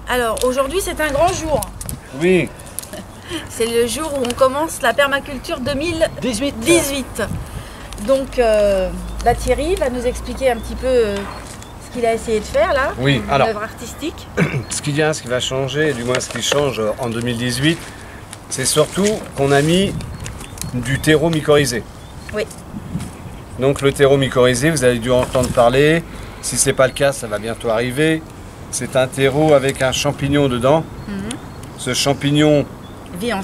Alors aujourd'hui c'est un grand jour. Oui. C'est le jour où on commence la permaculture 2018. Donc là Thierry va nous expliquer un petit peu ce qu'il a essayé de faire là, Oui, une alors, œuvre artistique. Ce qui va changer, du moins ce qui change en 2018, c'est surtout qu'on a mis du terreau mycorhizé. Oui. Donc le terreau mycorhizé, vous avez dû entendre parler. Si ce n'est pas le cas, ça va bientôt arriver. C'est un terreau avec un champignon dedans. Ce champignon vit en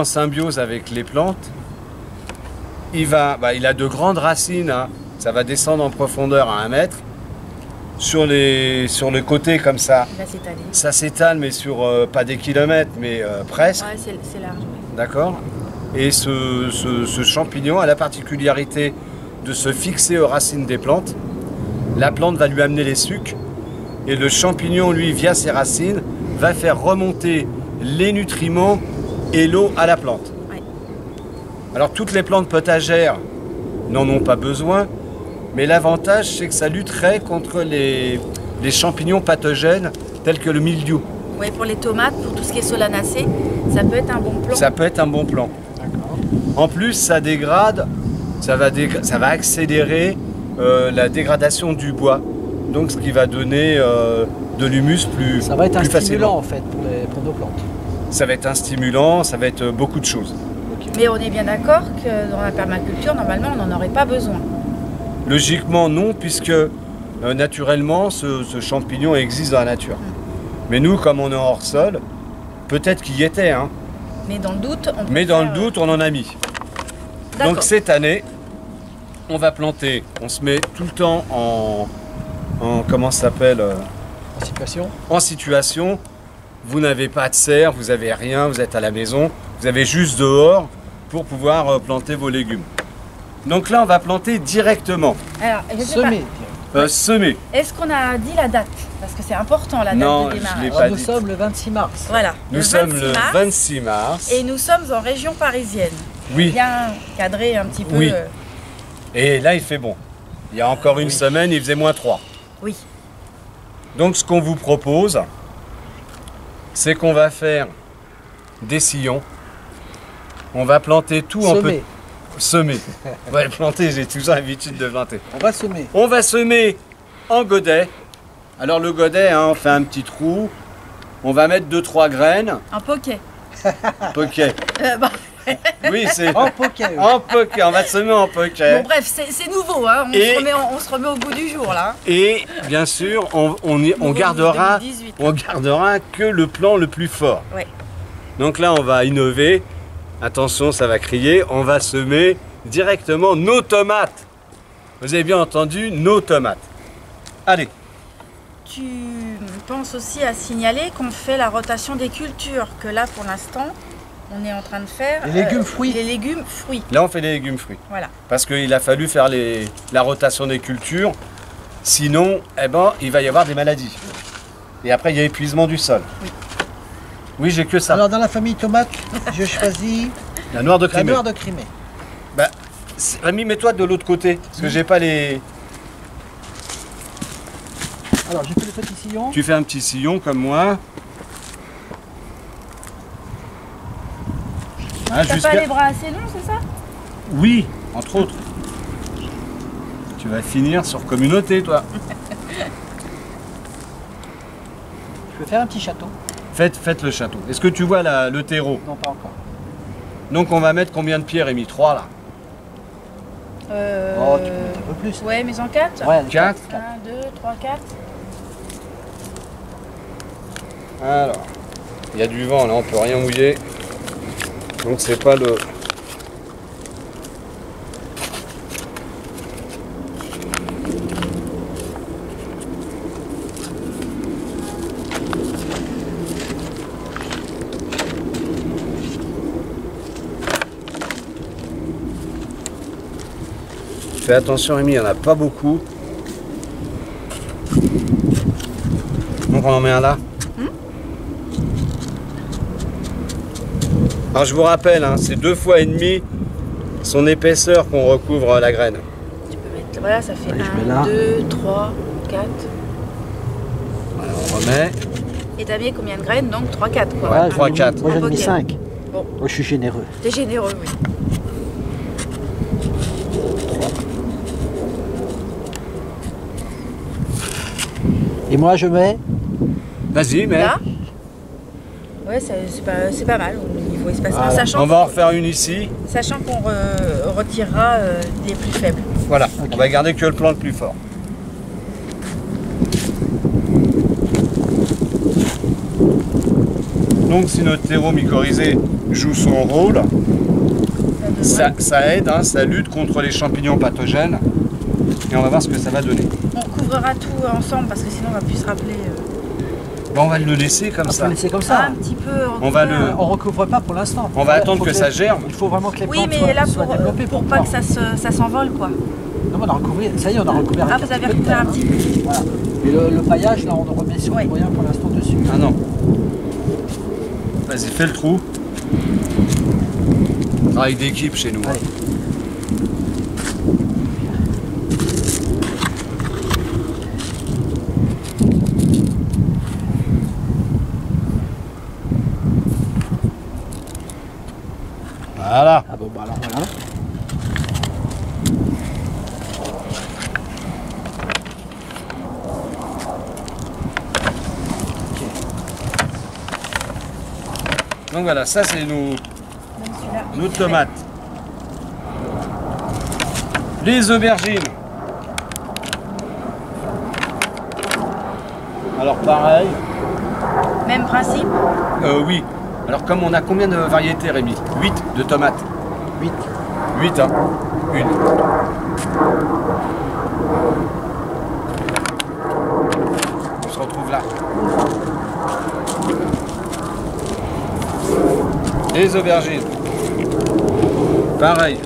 symbiose avec les plantes. Il a de grandes racines, hein. Ça va descendre en profondeur à 1 mètre. Sur le côté comme ça, ça s'étale, mais sur pas des kilomètres, mais presque. Ouais, c'est large. Oui. D'accord. Et ce champignon a la particularité de se fixer aux racines des plantes. La plante va lui amener les sucs. Et le champignon, lui, via ses racines, va faire remonter les nutriments et l'eau à la plante. Ouais. Alors toutes les plantes potagères n'en ont pas besoin, mais l'avantage c'est que ça lutterait contre les champignons pathogènes tels que le mildiou. Oui, pour les tomates, pour tout ce qui est solanacée, ça peut être un bon plan. Ça peut être un bon plan. En plus, ça dégrade, ça va accélérer la dégradation du bois. Donc ce qui va donner de l'humus plus facilement. Ça va être un stimulant en fait pour nos plantes. Ça va être un stimulant, ça va être beaucoup de choses. Okay. Mais on est bien d'accord que dans la permaculture, normalement, on n'en aurait pas besoin. Logiquement non, puisque naturellement ce champignon existe dans la nature. Mais nous, comme on est hors sol, peut-être qu'il y était. Hein. Mais dans le doute, on en a mis. Donc cette année, on va planter, on se met tout le temps en comment ça s'appelle En situation. Vous n'avez pas de serre, vous n'avez rien, vous êtes à la maison, vous avez juste dehors pour pouvoir planter vos légumes. Donc là, on va planter directement. Alors, semer. Est-ce qu'on a dit la date? Parce que c'est important la date de démarrage. Nous sommes le 26 mars. Voilà. Nous sommes le 26 mars. Et nous sommes en région parisienne. Oui. Bien cadré un petit peu. Oui. Et là, il fait bon. Il y a encore une semaine, il faisait -3. Oui. Donc ce qu'on vous propose, c'est qu'on va faire des sillons. On va planter tout en petit. Semer. On va planter, j'ai toujours l'habitude de planter. On va semer. On va semer en godet. Alors le godet, hein, on fait un petit trou. On va mettre 2-3 graines. Un poquet. Poquet. Oui, c'est en poquet. En poquet, on va semer en poquet. Bon bref, c'est nouveau, hein. On se remet au goût du jour là. Et bien sûr, on gardera que le plan le plus fort. Ouais. Donc là, on va innover. Attention, ça va crier. On va semer directement nos tomates. Vous avez bien entendu, nos tomates. Allez. Tu penses aussi à signaler qu'on fait la rotation des cultures, que là pour l'instant, on est en train de faire les légumes fruits. Les légumes fruits. Là, on fait les légumes fruits. Voilà. Parce qu'il a fallu faire la rotation des cultures. Sinon, il va y avoir des maladies. Et après, il y a épuisement du sol. Oui. Oui, j'ai que ça. Alors, dans la famille tomate, je choisis la noire de Crimée. La noire de Crimée. Bah, Rémi, mets-toi de l'autre côté. Parce que j'ai pas les... Alors, j'ai fait le petit sillon. Tu fais un petit sillon comme moi. T'as pas les bras assez longs, c'est ça? Oui, entre autres. Tu vas finir sur communauté, toi. Je vais faire un petit château. Faites le château. Est-ce que tu vois le terreau? Non, pas encore. Donc on va mettre combien de pierres, Rémi? 3 là. Oh, tu peux mettre un peu plus. Ouais, mais en 4. Ouais, 4. 1, 2, 3, 4. Alors, il y a du vent là, on peut rien mouiller. Donc c'est pas le... Fais attention Rémi, il n'y en a pas beaucoup. Donc on en met un là. Alors je vous rappelle, hein, c'est 2 fois et demi son épaisseur qu'on recouvre la graine. Tu peux mettre, voilà, ça fait Allez, 1, 2, 3, 4. Voilà, on remet. Et t'as mis combien de graines? Donc 3, 4 quoi. Ouais, 3, 4. Moi j'en ai mis Ok. 5. Bon. Moi je suis généreux. T'es généreux, oui. Et moi je mets. Vas-y, mais Là. Ouais, c'est pas mal au niveau espacement, Voilà. sachant, on va en refaire une ici. sachant qu'on retirera les plus faibles. Voilà, Ok. on va garder que le plan le plus fort. Donc si notre terreau mycorhizé joue son rôle, ça aide, hein, ça lutte contre les champignons pathogènes. Et on va voir ce que ça va donner. On couvrira tout ensemble parce que sinon on va plus se rappeler. Bon, on va le laisser comme On ça. peut laisser comme ça. Un petit peu. On va recouvrir. On recouvre pas pour l'instant. On va Ouais, attendre faut que ça germe. Il faut vraiment que les Oui, plantes mais là soient développées pour pas que ça s'envole quoi. Non, mais on a recouvert. Ça y est, on a recouvert. Ah, avec vous un avez petit peu de recouvert un terre, petit peu. hein. Voilà. Et le paillage, là, on le remet sur Ouais. le moyen pour l'instant dessus. Ah non. Vas-y, fais le trou. Travail d'équipe chez nous. Allez. Voilà. Ah bon, bah alors voilà. Donc voilà, ça c'est nos Même celui-là, il est tomates. Les aubergines. Alors pareil. fait. Même principe. Oui. Alors comme on a combien de variétés, Rémi? 8 de tomates. 8. 8, hein. Une. On se retrouve là. Les aubergines. Pareil.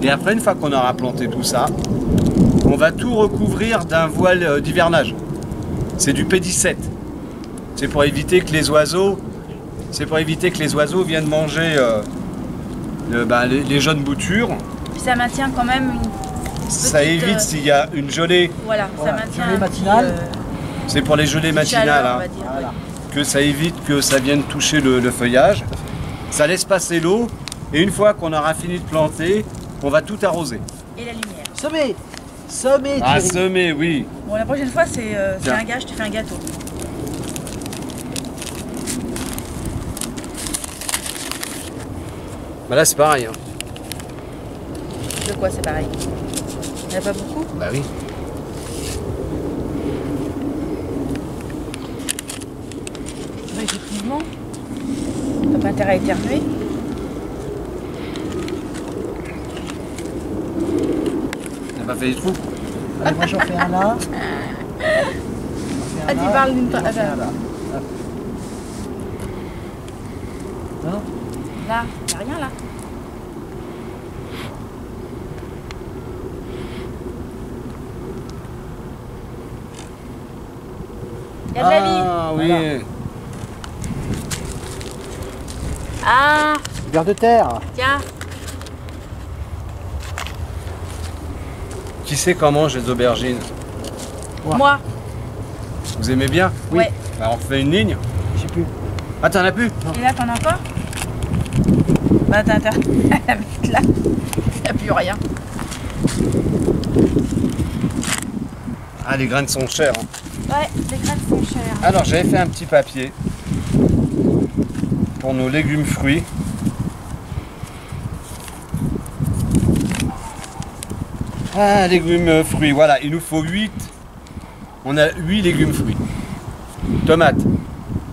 Et après, une fois qu'on aura planté tout ça, on va tout recouvrir d'un voile d'hivernage. C'est du P17. C'est pour éviter que les oiseaux, viennent manger les jeunes boutures. Puis ça maintient quand même une. Ça Petite, évite s'il y a une gelée. Voilà, Voilà, ça maintient. gelée un matinale. petit, C'est pour les gelées matinales, chaleur, hein, on va dire. Voilà. que ça évite que ça vienne toucher le feuillage. Ça laisse passer l'eau et une fois qu'on aura fini de planter, on va tout arroser. Et la lumière. Semer. Semer, À Thierry. semer, oui. Bon, la prochaine fois, c'est Tiens. un gage, tu fais un gâteau. Bah là c'est pareil. Hein. De quoi c'est pareil? Il n'y en a pas beaucoup? Bah oui. Bah, effectivement. T'as pas intérêt à éternuer. On n'a pas fait les trous. Allez, moi j'en fais un là. Ah, tu parles d'une. J'en fais un là. Hop. Non. Là, y a rien là. Y a de la vie. Ah oui. Voilà. Ah, Vers de terre. tiens. Qui sait comment mange les aubergines? Ouais. Moi. Vous aimez bien? Oui. Ouais. Bah, on refait une ligne. Je sais plus. Ah t'en as plus? Et là, t'en as encore? Bah, t'as intérêt à la mettre là. Y a plus rien. Ah les graines sont chères. Hein. Ouais, les graines sont chères. Alors j'avais fait un petit papier pour nos légumes fruits. Ah légumes fruits, voilà, il nous faut 8. On a 8 légumes fruits. Tomates,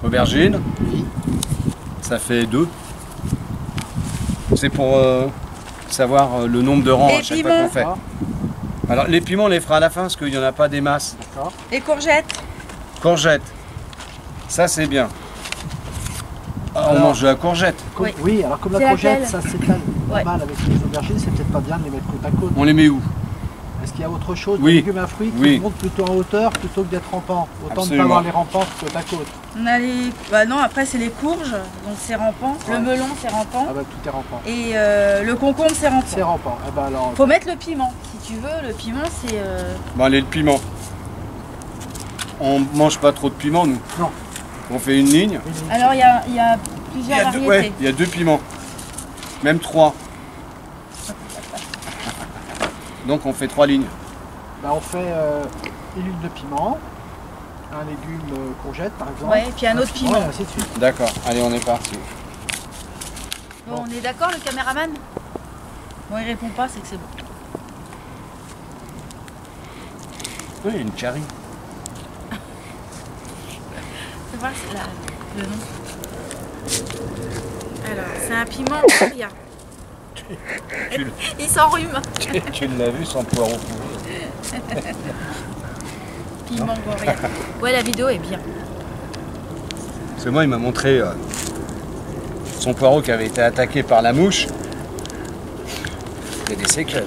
aubergines, Oui. ça fait 2. C'est pour savoir le nombre de rangs Et à chaque fois piments. qu'on fait. Ah, Alors les piments on les fera à la fin parce qu'il n'y en a pas des masses. d'accord. Les courgettes. Courgettes, ça c'est bien. Oh, on mange de la courgette. Oui. Oui, alors comme la C'est courgette, laquelle? ça s'étale Ouais. pas mal avec les aubergines, c'est peut-être pas bien de les mettre côte à côte. On les met où? Est-ce qu'il y a autre chose, Oui. des légumes à fruits qui Oui. montent plutôt en hauteur plutôt que d'être rampants? Autant de ne Absolument. pas avoir les rampants côte à côte. On a les... Bah non, après c'est les courges, donc c'est rampant. Ouais. Le melon, c'est rampant. Ah bah tout est rampant. Et le concombre, c'est rampant. C'est rampant. Eh ben alors, Faut mettre le piment. Si tu veux, le piment, c'est... Bon, allez, le piment. On mange pas trop de piment, nous. Non. On fait une ligne. Alors, il y a plusieurs variétés. Ouais, il y a 2 piments. Même 3. Donc on fait 3 lignes. bah, on fait une huile de piment, un légume courgette par exemple. Ouais, et puis un autre piment, piment. et ainsi de suite. D'accord, allez, on est parti. Bon, on est d'accord, le caméraman? Bon, il répond pas, c'est que c'est bon. Oui, une curry. Fais voir le nom. Alors, c'est un piment Goria. Il s'enrhume. Tu l'as vu sans poireau? Piment Goria. Ouais, la vidéo est bien. Parce que moi, il m'a montré son poireau qui avait été attaqué par la mouche. Il y a des séquelles.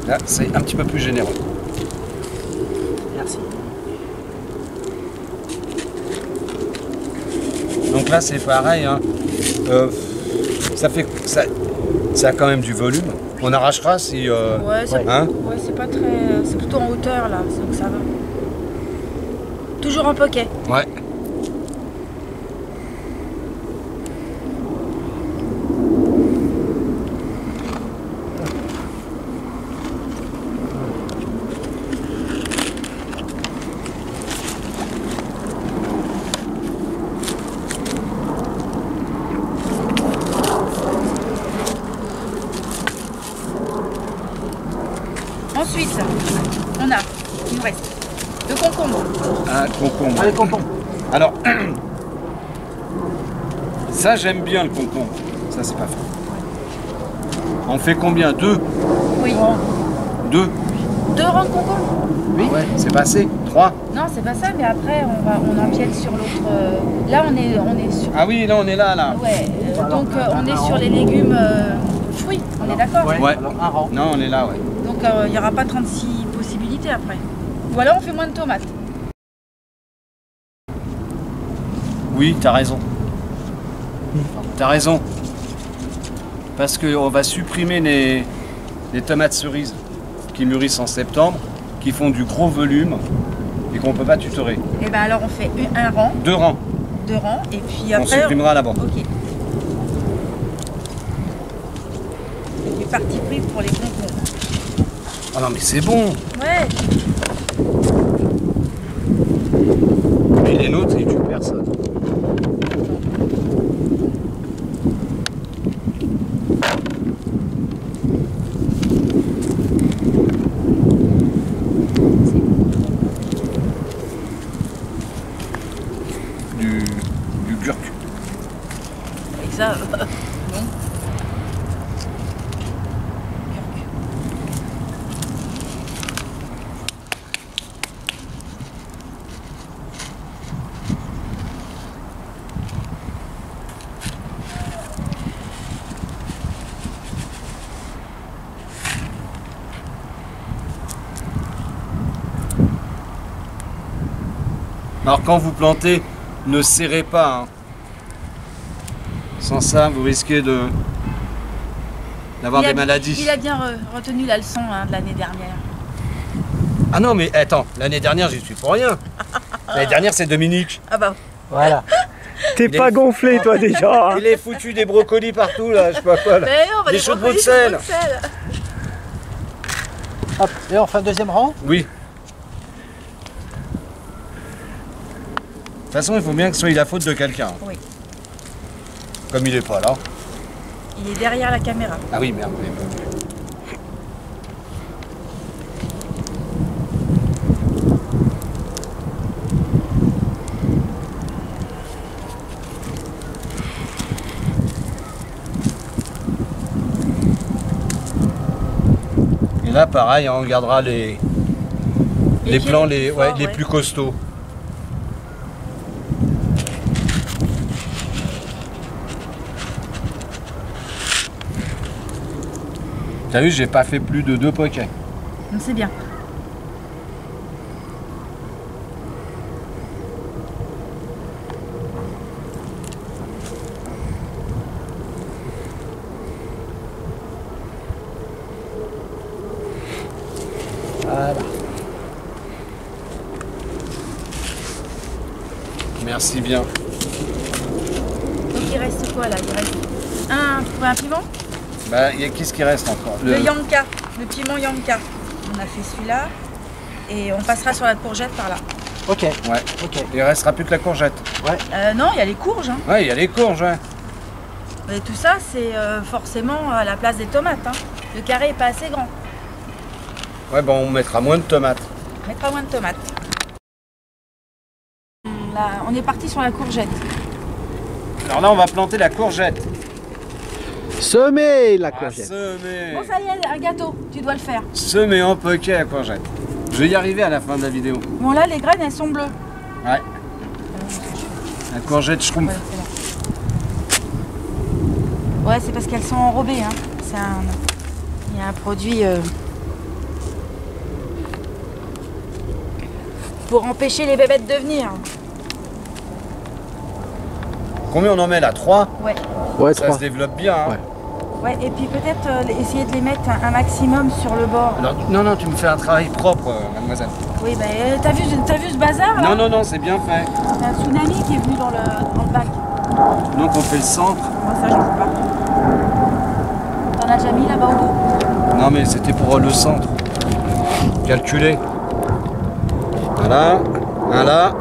Là, c'est un petit peu plus généreux. Merci. Donc là, c'est pareil. Hein. Ça a quand même du volume. On arrachera si. Ouais, c'est Hein? ouais, c'est pas très... C'est plutôt en hauteur, là, donc ça va. Toujours en poquet. Ouais. Ensuite, on a, il nous reste, le concombre. Un concombre. Allez, concombre. Alors, ça j'aime bien le concombre. Ça c'est pas faux. On fait combien? 2? Oui. 2? 2 rangs de concombre? Oui. Ouais, c'est pas assez? 3? Non, c'est pas ça, mais après, on empiète sur l'autre... Là, on est sur... Ah oui, là on est là. Ouais, Alors, donc un on est rang. sur les légumes fruits, on est d'accord? Ouais. Ouais. Alors un rang. Non, on est là, ouais. Donc il n'y aura pas 36 possibilités après. Ou alors on fait moins de tomates. Oui, t'as raison. T'as raison. Parce qu'on va supprimer les tomates cerises qui mûrissent en septembre, qui font du gros volume et qu'on peut pas tutorer. Et ben alors on fait un rang, 2 rangs. 2 rangs, et puis On après... supprimera là-bas. Ok. C'est parti pris pour les concombres. Ah non mais c'est bon. Ouais. Mais les nôtres, ils tuent personne. Du gurk. Avec ça, non. Alors quand vous plantez, ne serrez pas. Hein. Sans ça, vous risquez d'avoir des maladies. Il a bien retenu la leçon de l'année dernière. Ah non mais attends, l'année dernière j'y suis pour rien. L'année dernière c'est Dominique. Ah bah, Voilà. T'es pas gonflé toi déjà hein. Il est foutu des brocolis partout là, je sais pas quoi là. mais non, on va Des les choux de brocolis, Bruxelles. choux de Bruxelles. Hop. Et on fait un deuxième rang. Oui. De toute façon, il faut bien que ce soit la faute de quelqu'un. Oui. Comme il est pas là. Il est derrière la caméra. Ah oui, merde. Oui. Et là, pareil, on regardera Les plants les plus costauds. T'as vu, j'ai pas fait plus de 2 poquets. C'est bien. Voilà. Merci bien. Donc il reste quoi là? Il reste un piment? Bah, qu'est-ce qui reste encore? Le Yanka, le piment Yanka. On a fait celui-là et on passera sur la courgette par là. Ok. Ouais. Ok. Il restera plus que la courgette. Ouais. Non, il y a les courges. Hein. Ouais, il y a les courges, ouais. Et tout ça, c'est forcément à la place des tomates. Hein. Le carré n'est pas assez grand. Ouais, bon, on mettra moins de tomates. On mettra moins de tomates. Là, on est parti sur la courgette. Alors là, on va planter la courgette. Semer la courgette. Semer. Bon, ça y est, un gâteau, tu dois le faire. Semer en poquet la courgette. Je vais y arriver à la fin de la vidéo. Bon, là, les graines, elles sont bleues. Ouais. La courgette schtroumpf. Ouais, c'est là. Ouais, c'est parce qu'elles sont enrobées. Hein. Il y a un produit pour empêcher les bébêtes de venir. Combien on en met là? 3? Ouais. Ouais, Ça se développe bien. Hein. Ouais. Ouais, et puis peut-être essayer de les mettre un maximum sur le bord. Alors, non, tu me fais un travail propre, mademoiselle. Oui, bah, t'as vu ce bazar là? Non, c'est bien fait. C'est un tsunami qui est venu dans le bac. Donc on fait le centre. Moi, ça, j'en veux pas. T'en as déjà mis là-bas au bout? Non, mais c'était pour le centre. Calculer. Voilà, voilà.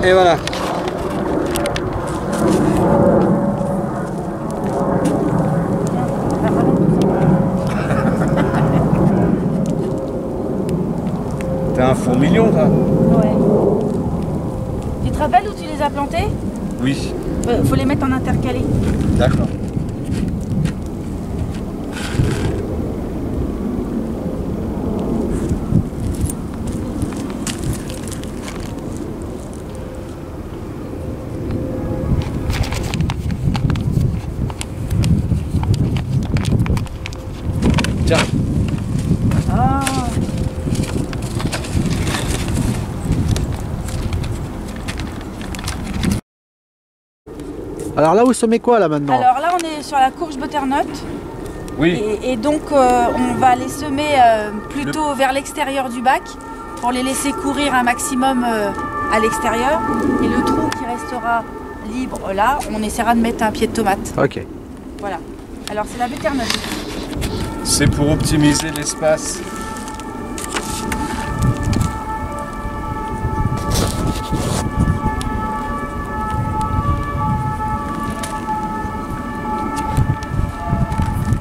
Et voilà. T'es un fourmilion, toi. Ouais. Tu te rappelles où tu les as plantés? Oui, Faut les mettre en intercalé. d'accord. Tiens. Ah. Alors là, vous semez quoi là maintenant? Alors là, on est sur la courge butternut. Oui, Et donc, on va les semer plutôt vers l'extérieur du bac pour les laisser courir un maximum à l'extérieur. Et le trou qui restera libre là, on essaiera de mettre un pied de tomate. Ok. Voilà. Alors, c'est la butternut. c'est pour optimiser l'espace.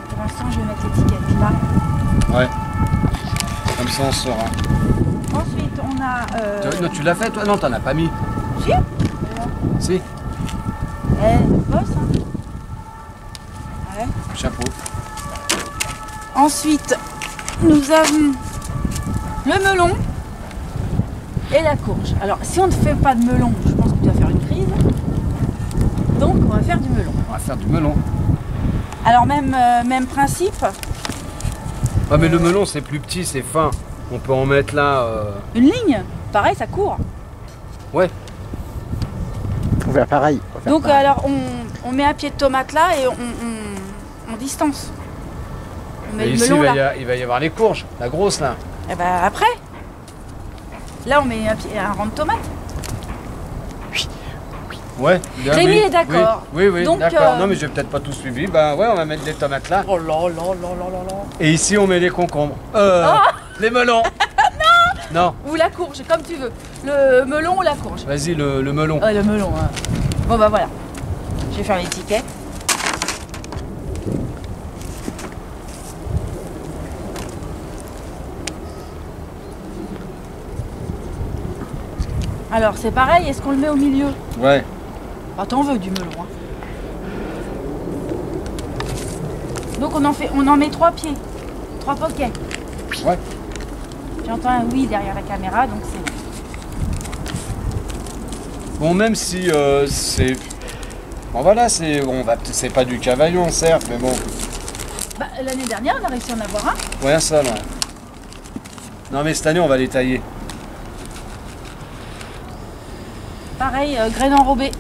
Pour l'instant, je vais mettre l'étiquette là. Ouais. Comme ça, on saura. Ensuite, on a... Non, tu l'as fait, toi? Non, t'en as pas mis. Si. Si. Bosse, hein. Ouais. Chapeau. Ensuite, nous avons le melon et la courge. Alors, si on ne fait pas de melon, je pense que tu vas faire une crise. Donc, on va faire du melon. On va faire du melon. Alors, même principe, Ouais, mais le melon, c'est plus petit, c'est fin. On peut en mettre là. une ligne, pareil, ça court. Ouais. On va faire pareil. Donc, alors, on met un pied de tomate là et on distance. On met Et le ici, melon là. il va y avoir les courges, la grosse là. Et ben après, là, on met un rang de tomate. Ouais. bien, Rémi oui, est d'accord. Oui, Donc, d'accord. Non, mais j'ai peut-être pas tout suivi. Ben ouais, on va mettre des tomates là. Oh là là là là là. Et ici, on met les concombres. Les melons. Non. Ou la courge, comme tu veux. Le melon ou la courge. Vas-y, le melon. Ah, le melon. Hein. Bon, bah voilà. Je vais faire l'étiquette. Alors, c'est pareil, est-ce qu'on le met au milieu? Ouais. Ah, t'en veux du melon. Hein. Donc on en met 3 pieds, 3 poquets. Ouais. J'entends un oui derrière la caméra, donc c'est bon. Bon, même si c'est... Bon voilà, c'est pas du cavaillon certes, mais bon. Bah, l'année dernière, on a réussi à en avoir un. Ouais, ça, là. Non, mais cette année, on va les tailler. Pareil, graines enrobées.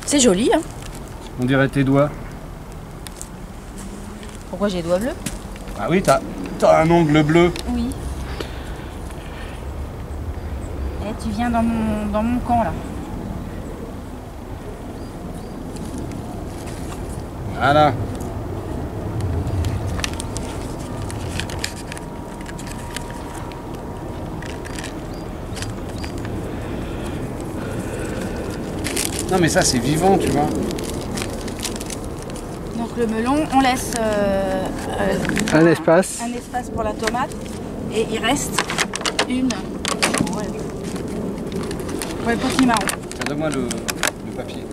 C'est joli, hein. On dirait tes doigts. Pourquoi j'ai les doigts bleus? Ah oui, t'as un ongle bleu. Oui. Et tu viens dans mon camp, là. Voilà. Non mais ça c'est vivant, tu vois. Donc le melon, on laisse Un espace. un espace pour la tomate et il reste une pour le petit marron. Donne-moi le papier.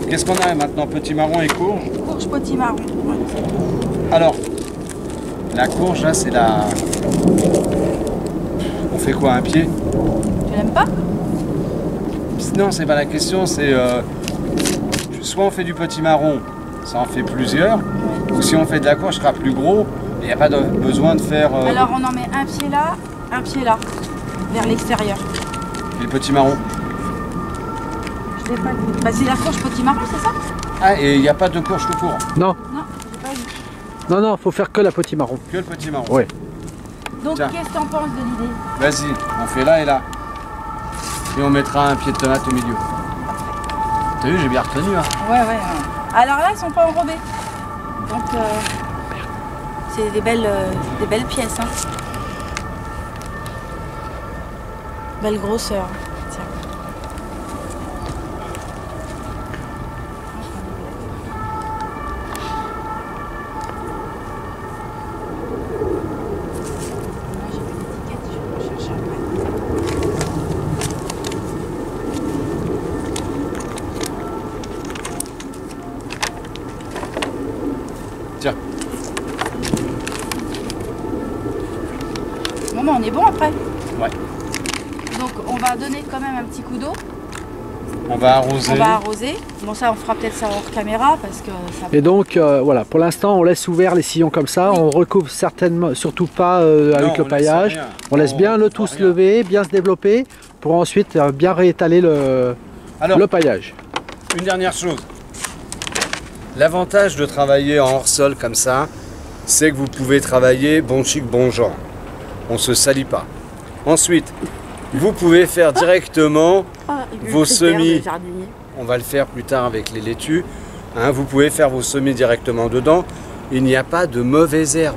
Qu'est-ce qu'on a maintenant? Petit marron et courge? Courge, petit marron. Ouais. Alors, la courge là c'est la... On fait quoi, un pied? Tu l'aimes pas? Non, c'est pas la question, c'est... soit on fait du petit marron, ça en fait plusieurs, ou si on fait de la courge, ce sera plus gros, et il n'y a pas besoin de faire... Alors on en met un pied là, vers l'extérieur. Et le petit marron. Je l'ai pas vu. Bah c'est la courge petit marron, c'est ça? Ah, et il n'y a pas de courge tout court? Non, Non, j'ai pas vu. non, non, faut faire que la petit marron. Que le petit marron. Ouais. Donc Tiens. qu'est-ce que t'en penses de l'idée? Vas-y, on fait là et là. Et on mettra un pied de tomate au milieu. T'as vu, j'ai bien retenu. Hein. Ouais. Alors là, ils sont pas enrobés. Donc c'est des belles pièces. Hein. Belle grosseur. Tiens. Tiens. Bon, bah, on est bon après. Ouais. Donc on va donner quand même un petit coup d'eau. On va arroser. On va arroser. Bon ça on fera peut-être ça hors caméra parce que ça... Et donc voilà, pour l'instant on laisse ouvert les sillons comme ça, Oui. on recouvre certainement, surtout pas Non, avec le on paillage. laisse rien. On laisse bien le tout se lever, bien se développer, pour ensuite bien réétaler Alors, le paillage. une dernière chose. L'avantage de travailler en hors-sol comme ça, c'est que vous pouvez travailler bon chic, bon genre. On ne se salit pas. Ensuite, vous pouvez faire directement vos semis. On va le faire plus tard avec les laitues. Hein, vous pouvez faire vos semis directement dedans. Il n'y a pas de mauvaises herbes.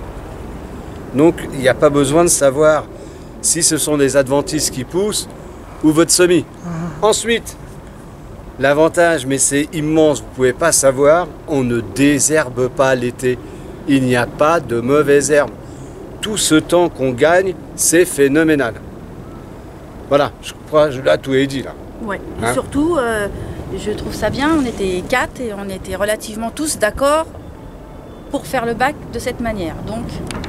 Donc, il n'y a pas besoin de savoir si ce sont des adventices qui poussent ou votre semis. Ensuite, l'avantage, mais c'est immense, vous ne pouvez pas savoir, on ne désherbe pas l'été. Il n'y a pas de mauvaises herbes. Tout ce temps qu'on gagne, c'est phénoménal. Voilà, je crois que là tout est dit là. Ouais. Et Hein? surtout, je trouve ça bien, on était 4 et on était relativement tous d'accord pour faire le bac de cette manière. Donc,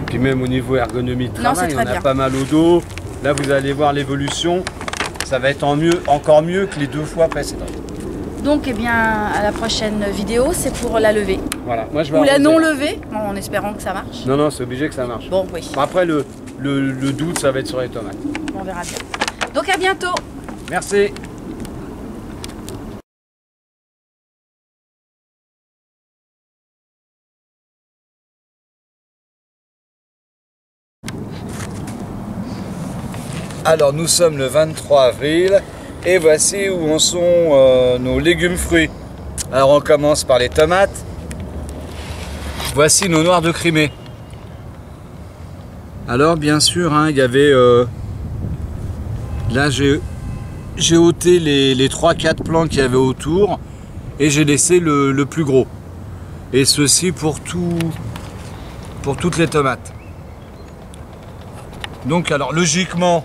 Puis même au niveau ergonomie de Non, travail, c'est on très a bien. pas mal au dos. Là vous allez voir l'évolution. Ça va être encore mieux que les 2 fois précédentes. donc eh bien, à la prochaine vidéo, c'est pour la levée. Voilà, moi je vais Ou la arroser, non là. levée, en espérant que ça marche. Non, c'est obligé que ça marche. Bon, oui, Bon, après le doute, ça va être sur les tomates. on verra bien. Donc à bientôt. Merci. Alors nous sommes le 23 avril et voici où en sont nos légumes fruits. Alors on commence par les tomates. Voici nos noirs de Crimée. Alors bien sûr, hein, il y avait... là j'ai ôté les 3-4 plants qu'il y avait autour et j'ai laissé le plus gros. Et ceci pour toutes les tomates. Donc alors logiquement,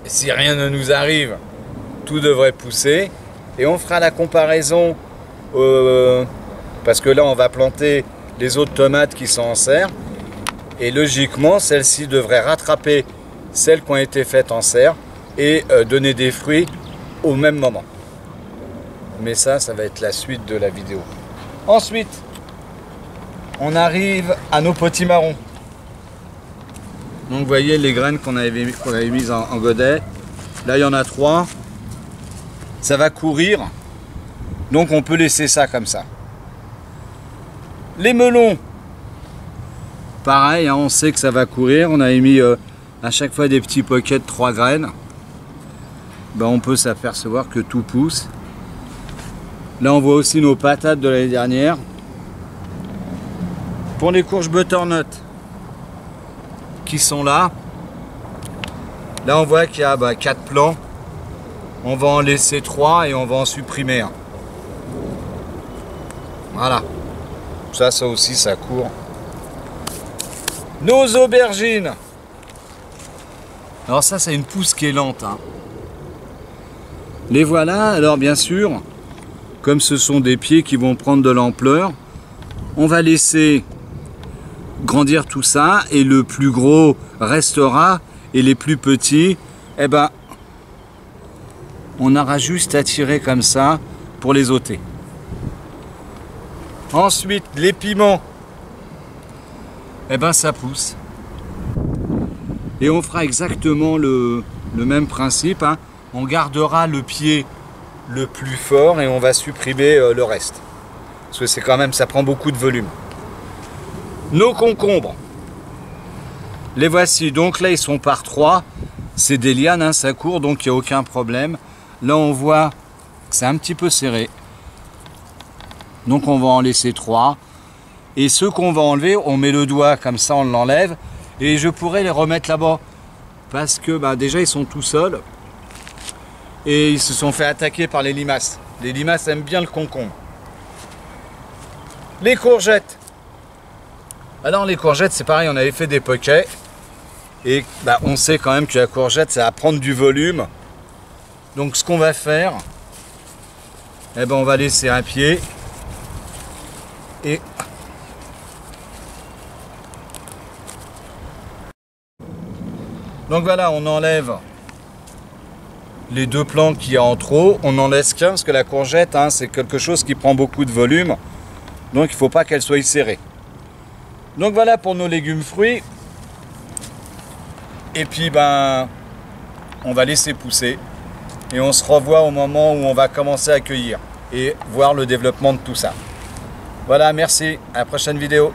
si rien ne nous arrive, tout devrait pousser. Et on fera la comparaison, parce que là on va planter les autres tomates qui sont en serre. Et logiquement, celles-ci devraient rattraper celles qui ont été faites en serre et donner des fruits au même moment. Mais ça va être la suite de la vidéo. Ensuite, on arrive à nos potimarrons. Donc vous voyez les graines qu'on avait mises en godet. Là il y en a 3. Ça va courir. Donc on peut laisser ça comme ça. Les melons. Pareil, hein, on sait que ça va courir. On avait mis à chaque fois des petits pockets de 3 graines. Ben, on peut s'apercevoir que tout pousse. Là on voit aussi nos patates de l'année dernière. Pour les courges butternut qui sont là, on voit qu'il y a 4 plants. On va en laisser 3 et on va en supprimer 1. Voilà. Ça aussi, ça court. Nos aubergines. Alors ça, c'est une pousse qui est lente. Hein. Les voilà. Alors bien sûr, comme ce sont des pieds qui vont prendre de l'ampleur, on va laisser grandir tout ça et le plus gros restera et les plus petits, eh ben, on aura juste à tirer comme ça pour les ôter. Ensuite, les piments, eh ben, ça pousse. Et on fera exactement le même principe. Hein. On gardera le pied le plus fort et on va supprimer le reste. Parce que c'est quand même, ça prend beaucoup de volume. Nos concombres, les voici. Donc là, ils sont par 3. C'est des lianes, hein, ça court, donc il n'y a aucun problème. Là, on voit que c'est un petit peu serré. Donc on va en laisser 3. Et ceux qu'on va enlever, on met le doigt comme ça, on l'enlève. Et je pourrais les remettre là-bas. Parce que déjà, ils sont tout seuls. Et ils se sont fait attaquer par les limaces. Les limaces aiment bien le concombre. Les courgettes. Alors les courgettes, c'est pareil, on avait fait des poquets. Et on sait quand même que la courgette, ça va prendre du volume. Donc ce qu'on va faire, eh ben, on va laisser un pied. Et donc voilà, on enlève les 2 plants qu'il y a en trop. On n'en laisse qu'un parce que la courgette, hein, c'est quelque chose qui prend beaucoup de volume. Donc il ne faut pas qu'elle soit serrée. Donc voilà pour nos légumes fruits. Et puis on va laisser pousser. Et on se revoit au moment où on va commencer à cueillir. Et voir le développement de tout ça. Voilà, merci. À la prochaine vidéo.